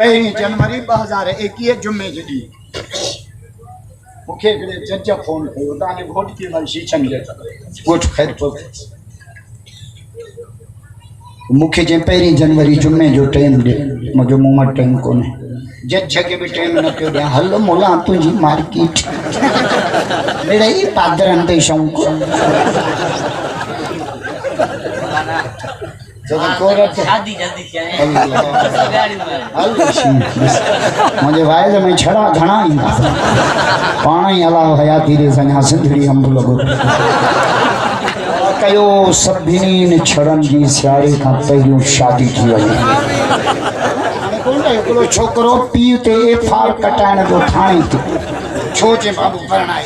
1 जनवरी 2021 जुम्मे जी मूंखे हिकिड़े जज फोन कयो तव्हांजे घोट खे वरी शीशनि ॾे ॻोठ ख़ैर मूंखे चई 1 जनवरी जुम्मे जो टाइम ॾे मुंहिंजो मूं वटि टाइम कोन्हे जज खे बि टाइम न पियो ॾियां हल मुला तुंहिंजी मार्केट मिड़ई पादरनि ते शौंक़ु मुझे वाइद में छड़ा घना पाण ही अलाह हयाती रे सञा सिंधड़ी अंब लगो कयो सभिनी छड़न जी सियारे का पहिरियों शादी थी वई हिकिड़ो छोकरो पीउ ते एफआर कटाइण जो ठाणे थो छो जे बाबू परणाए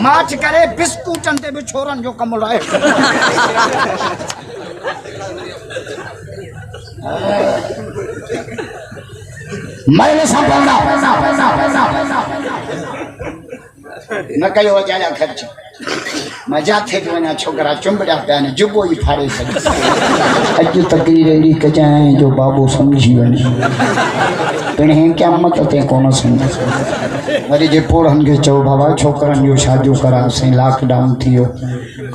माच करे बिस्कुटन ते भी छोरन जो कम लाए मैंने संभालना न कयो वजाया खर्च मजा थे जो वना छोकरा चुंबड़ा पिया ने जुबो ही फाड़े सके अज तकरीर एड़ी कजाए जो बाबू समझी वने पिण हे क़यामत ते कोन समझ वरी जे पोड़न के चो बाबा छोकरन जो शादियों करा से लॉकडाउन थियो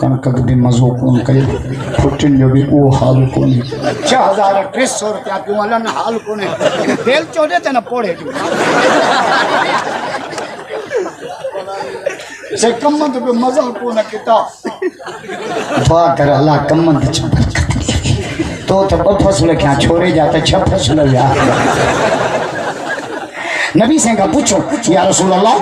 कणक भी मज़ो कोन कयो फुटिन जो भी वो हाल कोन 6300 रुपया क्यों हलन हाल कोने बेल चोदे ते न पोड़े से कमंद पे मजा कोन किताब दुआ कर अल्लाह कमंद तो 2 फसल क्या छोड़े जाते 6 फसल या नबी से का पूछो या रसूल अल्लाह